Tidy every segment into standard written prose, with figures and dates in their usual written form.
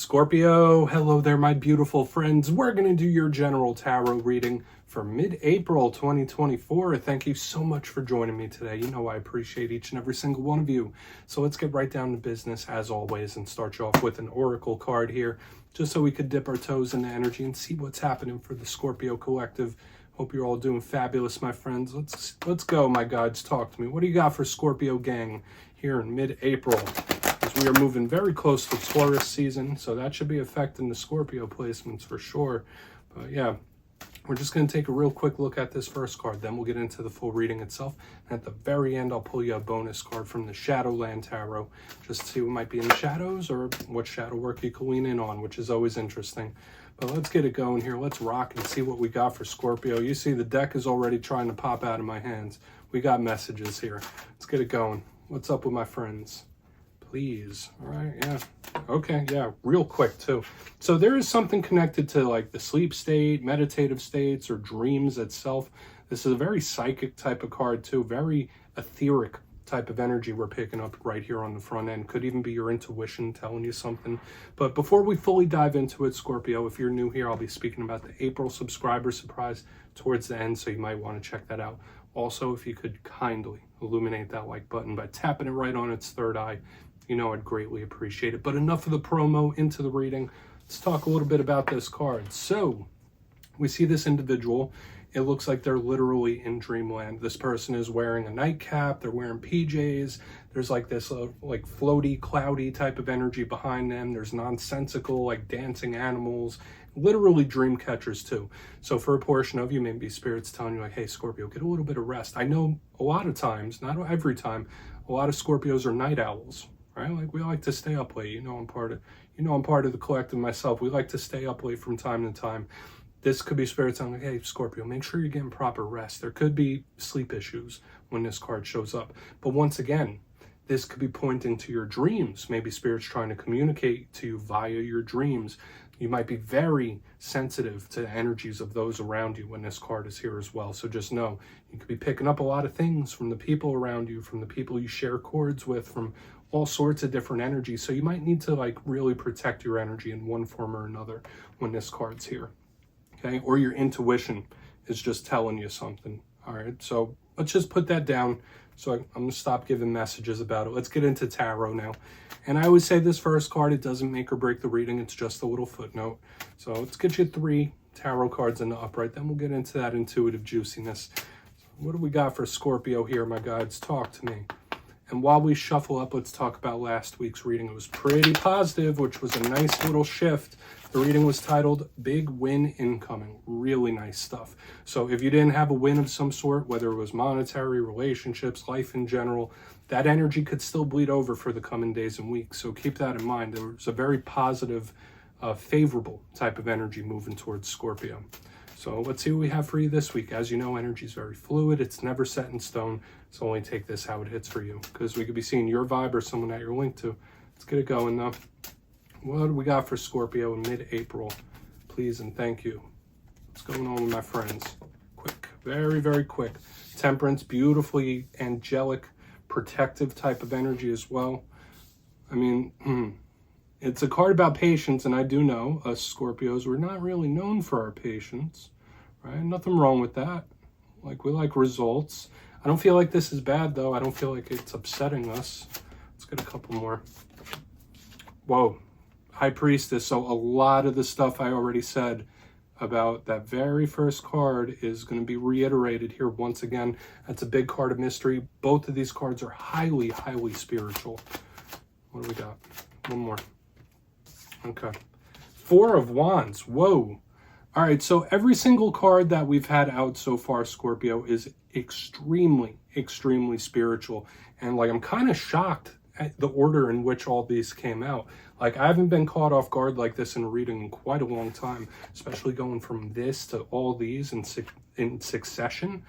Scorpio, hello there, my beautiful friends. We're going to do your general tarot reading for mid-April 2024. Thank you so much for joining me today. You know I appreciate each and every single one of you. So let's get right down to business as always and start you off with an oracle card here, just so we could dip our toes into energy and see what's happening for the Scorpio collective. Hope you're all doing fabulous, my friends. Let's go, my guides. Talk to me. What do you got for Scorpio gang here in mid-April? We are moving very close to Taurus season, so that should be affecting the Scorpio placements for sure. But yeah, we're just going to take a real quick look at this first card, then we'll get into the full reading itself. And at the very end, I'll pull you a bonus card from the Shadowland Tarot, just to see what might be in the shadows or what shadow work you can lean in on, which is always interesting. But let's get it going here. Let's rock and see what we got for Scorpio. You see the deck is already trying to pop out of my hands. We got messages here. Let's get it going. What's up with my friends? Please. All right. Yeah. Okay. Yeah. Real quick too. So there is something connected to like the sleep state, meditative states, or dreams itself. This is a very psychic type of card too. Very etheric type of energy we're picking up right here on the front end. Could even be your intuition telling you something. But before we fully dive into it, Scorpio, if you're new here, I'll be speaking about the April subscriber surprise towards the end, so you might want to check that out. Also, if you could kindly illuminate that like button by tapping it right on its third eye, you know I'd greatly appreciate it. But enough of the promo, into the reading. Let's talk a little bit about this card. So we see this individual. It looks like they're literally in dreamland. This person is wearing a nightcap. They're wearing PJs. There's like this like floaty, cloudy type of energy behind them. There's nonsensical like dancing animals, literally dream catchers too. So for a portion of you, maybe Spirit's telling you like, hey, Scorpio, get a little bit of rest. I know a lot of times, not every time, a lot of Scorpios are night owls. Right? Like we like to stay up late. I'm part of the collective myself. We like to stay up late from time to time. This could be Spirit telling like, hey, Scorpio, make sure you're getting proper rest. There could be sleep issues when this card shows up. But once again, this could be pointing to your dreams. Maybe Spirit's trying to communicate to you via your dreams. You might be very sensitive to the energies of those around you when this card is here as well. So just know, you could be picking up a lot of things from the people around you, from the people you share cords with, from all sorts of different energies. So you might need to like really protect your energy in one form or another when this card's here. Okay, or your intuition is just telling you something. All right, so let's just put that down. So I'm going to stop giving messages about it. Let's get into tarot now. And I always say this first card, it doesn't make or break the reading. It's just a little footnote. So let's get you 3 tarot cards in the upright. Then we'll get into that intuitive juiciness. So what do we got for Scorpio here, my guides? Talk to me. And while we shuffle up, let's talk about last week's reading. It was pretty positive, which was a nice little shift. The reading was titled Big Win Incoming. Really nice stuff. So if you didn't have a win of some sort, whether it was monetary, relationships, life in general, that energy could still bleed over for the coming days and weeks. So keep that in mind. There was a very positive, favorable type of energy moving towards Scorpio. So let's see what we have for you this week. As you know, energy is very fluid. It's never set in stone. So only take this how it hits for you, because we could be seeing your vibe or someone that you're linked to. Let's get it going though. What do we got for Scorpio in mid-April? Please and thank you. What's going on with my friends? Quick, very, very quick. Temperance, beautifully angelic, protective type of energy as well. I mean, it's a card about patience, and I do know us Scorpios, we're not really known for our patience, right? Nothing wrong with that. Like, we like results. I don't feel like this is bad, though. I don't feel like it's upsetting us. Let's get a couple more. Whoa. High Priestess. So a lot of the stuff I already said about that very first card is going to be reiterated here once again. That's a big card of mystery. Both of these cards are highly, highly spiritual. What do we got? One more. Okay. 4 of Wands. Whoa. All right, so every single card that we've had out so far, Scorpio, is extremely, extremely spiritual. And like, I'm kind of shocked at the order in which all these came out. Like, I haven't been caught off guard like this in a reading in quite a long time, especially going from this to all these in succession.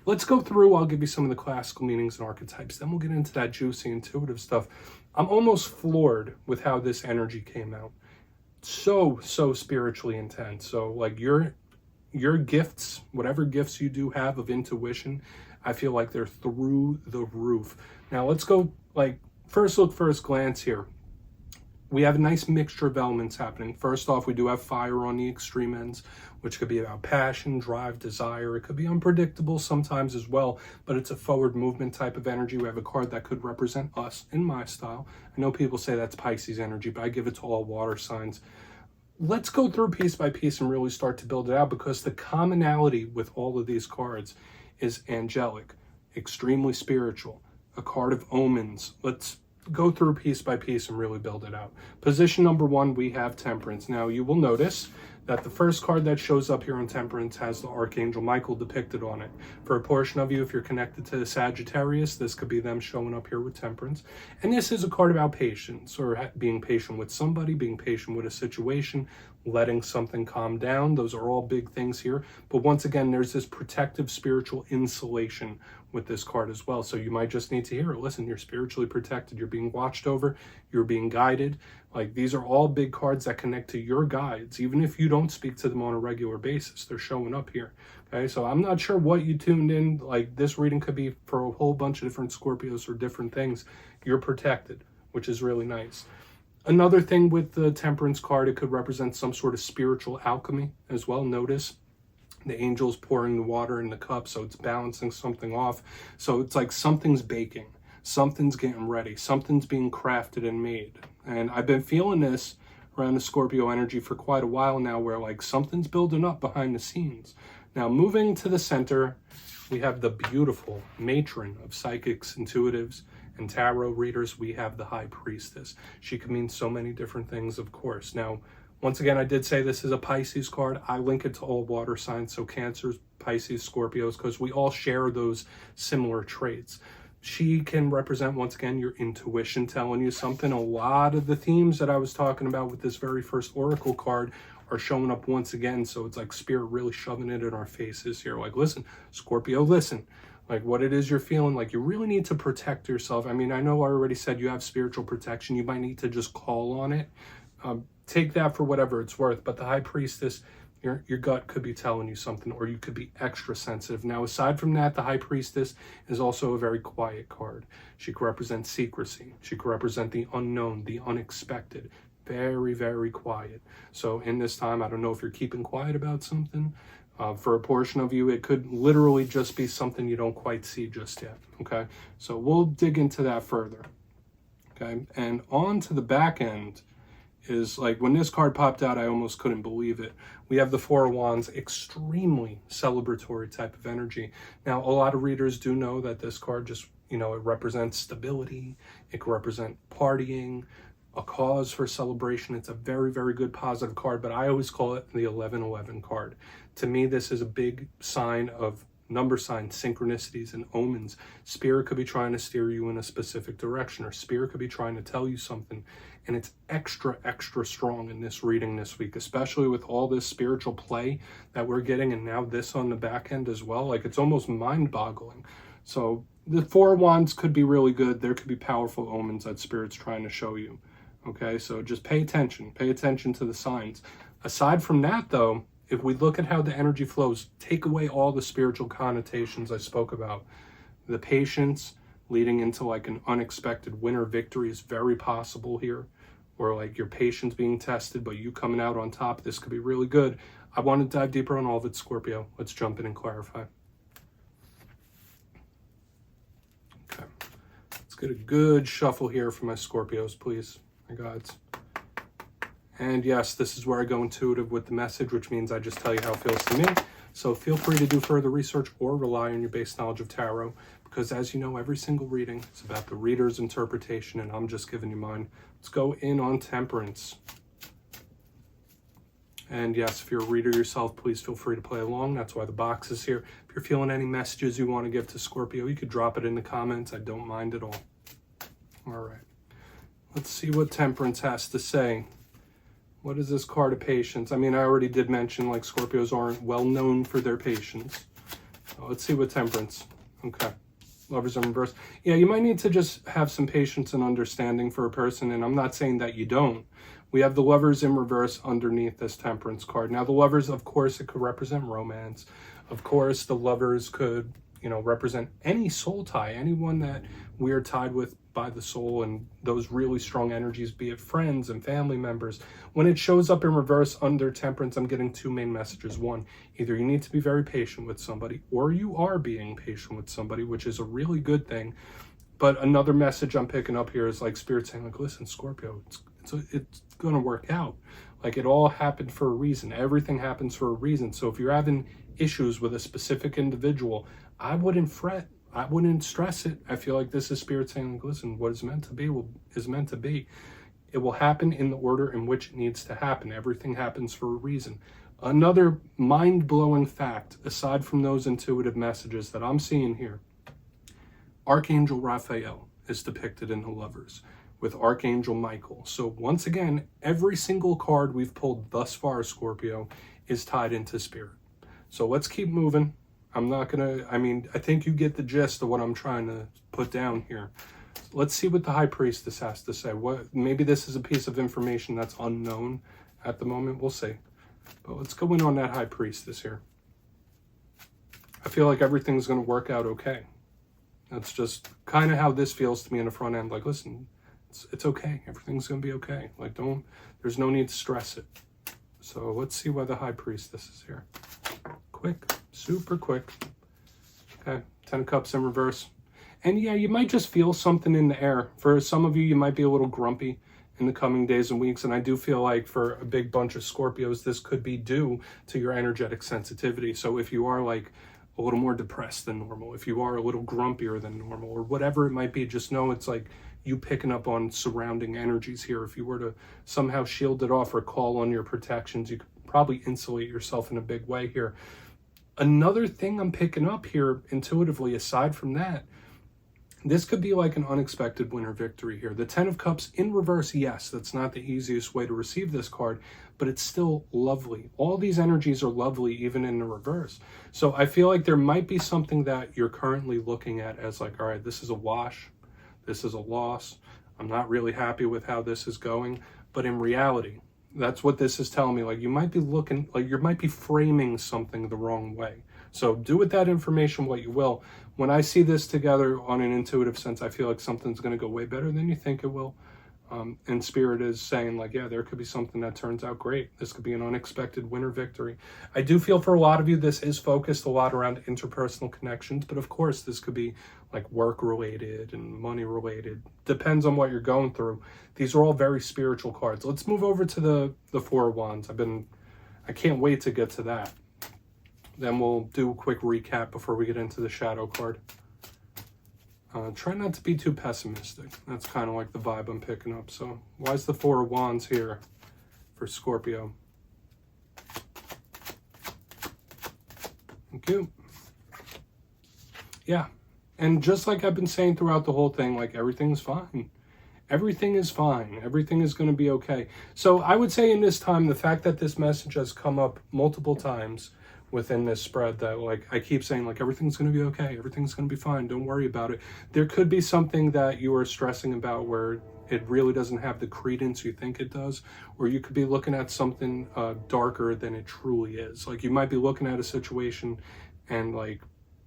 Let's go through. I'll give you some of the classical meanings and archetypes. Then we'll get into that juicy, intuitive stuff. I'm almost floored with how this energy came out. So spiritually intense. So like your gifts, whatever gifts you do have of intuition, I feel like they're through the roof. Now let's go like first look, first glance here. we have a nice mixture of elements happening. First off, we do have fire on the extreme ends, which could be about passion, drive, desire. It could be unpredictable sometimes as well, but it's a forward movement type of energy. We have a card that could represent us in my style. I know people say that's Pisces energy, but I give it to all water signs. Let's go through piece by piece and really start to build it out, because the commonality with all of these cards is angelic, extremely spiritual, a card of omens. Let's go through piece by piece and really build it out. Position number 1, we have Temperance. Now you will notice that the first card that shows up here on Temperance has the Archangel Michael depicted on it. For a portion of you, if you're connected to the Sagittarius, this could be them showing up here with Temperance. And this is a card about patience, or being patient with somebody, being patient with a situation, letting something calm down. Those are all big things here. But once again, there's this protective spiritual insulation with this card as well. So you might just need to hear it. Listen, you're spiritually protected. You're being watched over. You're being guided. Like, these are all big cards that connect to your guides. Even if you don't speak to them on a regular basis, they're showing up here. Okay, so I'm not sure what you tuned in. Like, this reading could be for a whole bunch of different Scorpios or different things. You're protected, which is really nice. Another thing with the Temperance card, it could represent some sort of spiritual alchemy as well. Notice the angel's pouring the water in the cup, so it's balancing something off. So it's like something's baking, something's getting ready, something's being crafted and made. And I've been feeling this around the Scorpio energy for quite a while now, where like something's building up behind the scenes. Now moving to the center, we have the beautiful matron of psychics, intuitives, and tarot readers. We have the High Priestess. She can mean so many different things, of course. Now, once again, I did say this is a Pisces card. I link it to all water signs, so Cancers, Pisces, Scorpios, because we all share those similar traits. She can represent, once again, your intuition telling you something. A lot of the themes that I was talking about with this very first Oracle card are showing up once again, so it's like Spirit really shoving it in our faces here. Like, listen, Scorpio, listen. Like, what it is you're feeling, like, you really need to protect yourself. I mean, I know I already said you have spiritual protection. You might need to just call on it. Take that for whatever it's worth. But the High Priestess, your gut could be telling you something, or you could be extra sensitive. Now, aside from that, the High Priestess is also a very quiet card. She could represent secrecy. She could represent the unknown, the unexpected. Very, very quiet. So in this time, I don't know if you're keeping quiet about something. For a portion of you, it could literally just be something you don't quite see just yet. Okay, so we'll dig into that further. Okay, and on to the back end is, like, when this card popped out, I almost couldn't believe it. We have the Four of Wands, extremely celebratory type of energy. Now, a lot of readers do know that this card just, you know, it represents stability. It can represent partying, a cause for celebration. It's a very, very good positive card, but I always call it the 1111 card. To me, this is a big sign of number signs, synchronicities, and omens. Spirit could be trying to steer you in a specific direction, or Spirit could be trying to tell you something. And it's extra, extra strong in this reading this week, especially with all this spiritual play that we're getting, and now this on the back end as well. Like, it's almost mind-boggling. So the Four of Wands could be really good. There could be powerful omens that Spirit's trying to show you. Okay, so just pay attention to the signs. Aside from that, though, if we look at how the energy flows, take away all the spiritual connotations I spoke about. The patience leading into like an unexpected winner victory is very possible here, or like your patience being tested, but you coming out on top. This could be really good. I want to dive deeper on all of it, Scorpio. Let's jump in and clarify. Okay, let's get a good shuffle here for my Scorpios, please. My gods. And yes, this is where I go intuitive with the message, which means I just tell you how it feels to me. So feel free to do further research or rely on your base knowledge of tarot, because as you know, every single reading is about the reader's interpretation, and I'm just giving you mine. Let's go in on Temperance. And yes, if you're a reader yourself, please feel free to play along. That's why the box is here. If you're feeling any messages you want to give to Scorpio, you could drop it in the comments. I don't mind at all. All right. Let's see what Temperance has to say. What is this card of patience? I mean, I already did mention, like, Scorpios aren't well known for their patience. So let's see what Temperance. Okay. Lovers in reverse. Yeah, you might need to just have some patience and understanding for a person, and I'm not saying that you don't. We have the Lovers in reverse underneath this Temperance card. Now, the Lovers, of course, it could represent romance. Of course, the Lovers could, you know, represent any soul tie, anyone that we are tied with by the soul and those really strong energies, be it friends and family members. When it shows up in reverse under temperance, I'm getting two main messages. One, either you need to be very patient with somebody, or you are being patient with somebody, which is a really good thing. But another message I'm picking up here is like Spirit saying, like, listen, Scorpio, it's going to work out. Like, it all happened for a reason. Everything happens for a reason. So if you're having issues with a specific individual, I wouldn't fret. I wouldn't stress it. I feel like this is Spirit saying, like, listen, what is meant to be is meant to be. It will happen in the order in which it needs to happen. Everything happens for a reason. Another mind-blowing fact, aside from those intuitive messages that I'm seeing here, Archangel Raphael is depicted in the Lovers with Archangel Michael. So once again, every single card we've pulled thus far, Scorpio, is tied into Spirit. So let's keep moving. I'm not gonna, I think you get the gist of what I'm trying to put down here. Let's see what the High Priestess has to say. Maybe this is a piece of information that's unknown at the moment. We'll see. But let's go in on that High Priestess here. I feel like everything's going to work out okay. That's just kind of how this feels to me in the front end. Like, listen, it's okay. Everything's going to be okay. Like, there's no need to stress it. So let's see why the High Priestess is here. Quick, super quick. Okay, 10 of Cups in reverse. And yeah, you might just feel something in the air. For some of you, you might be a little grumpy in the coming days and weeks. And I do feel like for a big bunch of Scorpios, this could be due to your energetic sensitivity. So if you are like a little more depressed than normal, if you are a little grumpier than normal, or whatever it might be, just know it's like you picking up on surrounding energies here. If you were to somehow shield it off or call on your protections, you could probably insulate yourself in a big way here. Another thing I'm picking up here intuitively, aside from that, this could be like an unexpected winner victory here. The 10 of Cups in reverse, yes, that's not the easiest way to receive this card, but it's still lovely. All these energies are lovely, even in the reverse. So I feel like there might be something that you're currently looking at as like, all right, this is a wash, this is a loss, I'm not really happy with how this is going. But in reality, that's what this is telling me. Like, you might be looking, like you might be framing something the wrong way. So do with that information what you will. When I see this together on an intuitive sense, I feel like something's going to go way better than you think it will. And Spirit is saying like, yeah, there could be something that turns out great. This could be an unexpected winner victory. I do feel for a lot of you, this is focused a lot around interpersonal connections, but of course this could be like work related and money related. Depends on what you're going through. These are all very spiritual cards. Let's move over to the Four of Wands. I can't wait to get to that. Then we'll do a quick recap before we get into the shadow card. Try not to be too pessimistic. That's kind of like the vibe I'm picking up. So why is the Four of Wands here for Scorpio? Thank you. Yeah. And just like I've been saying throughout the whole thing, like everything's fine. Everything is fine. Everything is going to be okay. So I would say in this time, the fact that this message has come up multiple times within this spread, that like I keep saying like everything's going to be okay, everything's going to be fine, don't worry about it. There could be something that you are stressing about where it really doesn't have the credence you think it does, or you could be looking at something darker than it truly is. Like you might be looking at a situation and like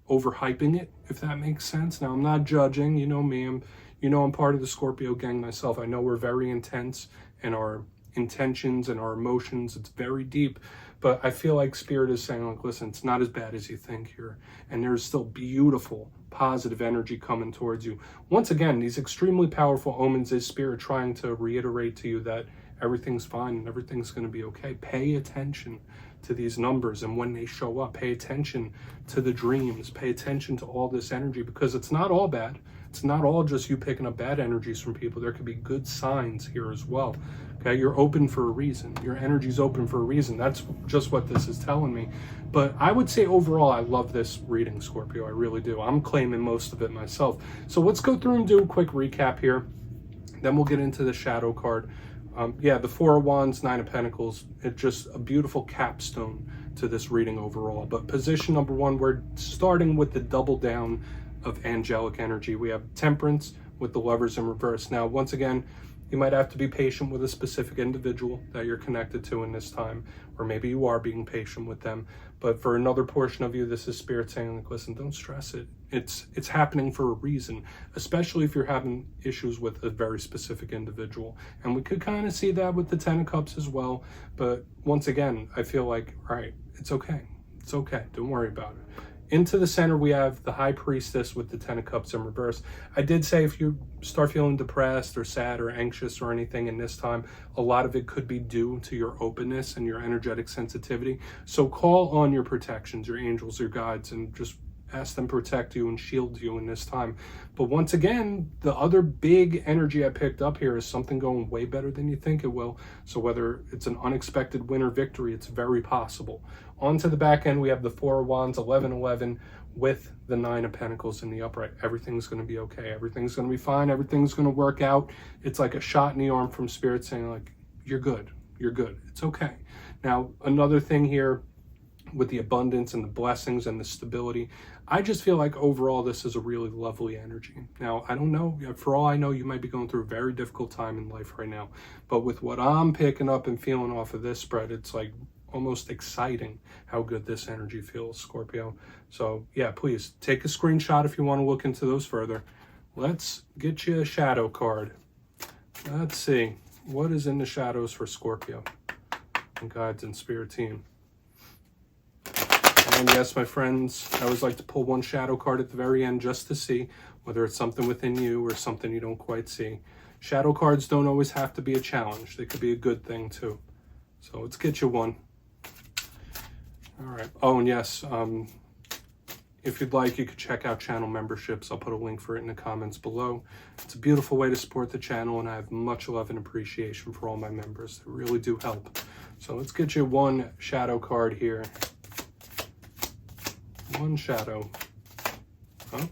overhyping it, if that makes sense. Now I'm not judging, you know me, I'm part of the Scorpio gang myself. I know we're very intense in our intentions and our emotions. It's very deep. But I feel like Spirit is saying, like, listen, it's not as bad as you think here. And there's still beautiful, positive energy coming towards you. Once again, these extremely powerful omens is Spirit trying to reiterate to you that everything's fine and everything's going to be okay. Pay attention to these numbers, and when they show up, pay attention to the dreams. Pay attention to all this energy, because it's not all bad. It's not all just you picking up bad energies from people. There could be good signs here as well. Okay, you're open for a reason. Your energy's open for a reason. That's just what this is telling me. But I would say overall, I love this reading, Scorpio. I really do. I'm claiming most of it myself. So let's go through and do a quick recap here. Then we'll get into the shadow card. Yeah, the Four of Wands, Nine of Pentacles. It's just a beautiful capstone to this reading overall. But position number one, we're starting with the double down of angelic energy. We have Temperance with the Lovers in reverse. Now, once again, You might have to be patient with a specific individual that you're connected to in this time, or maybe you are being patient with them. But for another portion of you, this is Spirit saying, like, listen, don't stress it. It's happening for a reason, especially if you're having issues with a very specific individual. And we could kind of see that with the Ten of Cups as well. But once again, I feel like, all right, it's okay. It's okay. Don't worry about it. Into the center, we have the High Priestess with the Ten of Cups in reverse. I did say if you start feeling depressed or sad or anxious or anything in this time, a lot of it could be due to your openness and your energetic sensitivity. So call on your protections, your angels, your guides, and just ask them to protect you and shield you in this time. But once again, the other big energy I picked up here is something going way better than you think it will. So whether it's an unexpected win or victory, it's very possible. On to the back end, we have the Four of Wands, 11-11, with the Nine of Pentacles in the upright. Everything's going to be okay. Everything's going to be fine. Everything's going to work out. It's like a shot in the arm from Spirit saying, like, you're good. You're good. It's okay. Now, another thing here, with the abundance and the blessings and the stability, I just feel like overall this is a really lovely energy. Now, I don't know, for all I know, you might be going through a very difficult time in life right now, but with what I'm picking up and feeling off of this spread, it's like almost exciting how good this energy feels, Scorpio. So yeah, please take a screenshot if you want to look into those further. Let's get you a shadow card. Let's see, what is in the shadows for Scorpio and guides and spirit team? And yes, my friends, I always like to pull one shadow card at the very end just to see whether it's something within you or something you don't quite see. Shadow cards don't always have to be a challenge. They could be a good thing too. So let's get you one. All right. Oh, and yes, if you'd like, you could check out channel memberships. I'll put a link for it in the comments below. It's a beautiful way to support the channel, and I have much love and appreciation for all my members. They really do help. So let's get you one shadow card here. One shadow. Huh?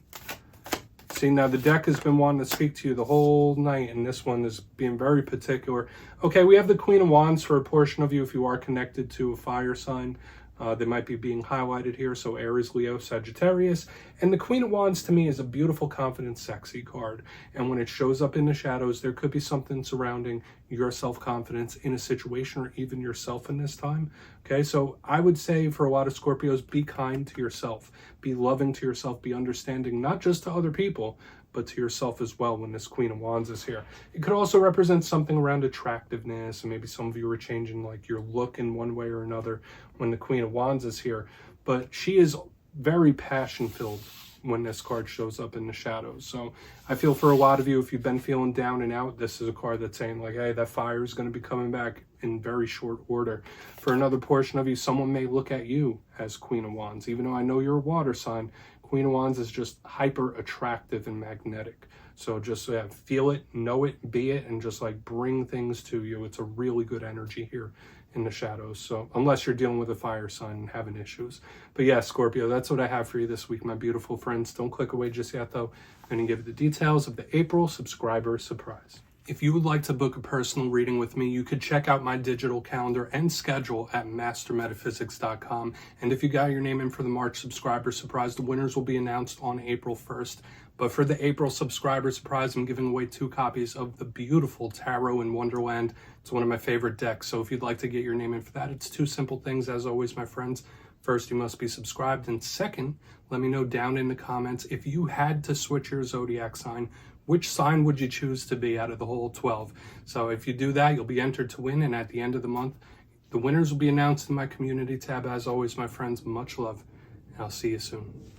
See, now the deck has been wanting to speak to you the whole night, and this one is being very particular. Okay, we have the Queen of Wands for a portion of you if you are connected to a fire sign. They might be being highlighted here, so Aries, Leo, Sagittarius. And the Queen of Wands to me is a beautiful, confident, sexy card. And when it shows up in the shadows, there could be something surrounding your self-confidence in a situation or even yourself in this time. Okay, so I would say for a lot of Scorpios, be kind to yourself, be loving to yourself, be understanding, not just to other people, but to yourself as well when this Queen of Wands is here. It could also represent something around attractiveness, and maybe some of you are changing like your look in one way or another when the Queen of Wands is here. But she is very passion-filled when this card shows up in the shadows. So I feel for a lot of you, if you've been feeling down and out, this is a card that's saying like, hey, that fire is going to be coming back in very short order. For another portion of you, someone may look at you as Queen of Wands. Even though I know you're a water sign, Queen of Wands is just hyper attractive and magnetic. So just feel it, know it, be it, and just like bring things to you. It's a really good energy here in the shadows. So unless you're dealing with a fire sign and having issues. But yeah, Scorpio, that's what I have for you this week, my beautiful friends. Don't click away just yet though. I'm going to give you the details of the April subscriber surprise. If you would like to book a personal reading with me, you could check out my digital calendar and schedule at mastermetaphysics.com. And if you got your name in for the March subscriber surprise, the winners will be announced on April 1st. But for the April subscriber surprise, I'm giving away 2 copies of the beautiful Tarot in Wonderland. It's one of my favorite decks. So if you'd like to get your name in for that, it's 2 simple things, as always, my friends. First, you must be subscribed. And second, let me know down in the comments, if you had to switch your zodiac sign, which sign would you choose to be out of the whole 12? So if you do that, you'll be entered to win. And at the end of the month, the winners will be announced in my community tab. As always, my friends, much love. And I'll see you soon.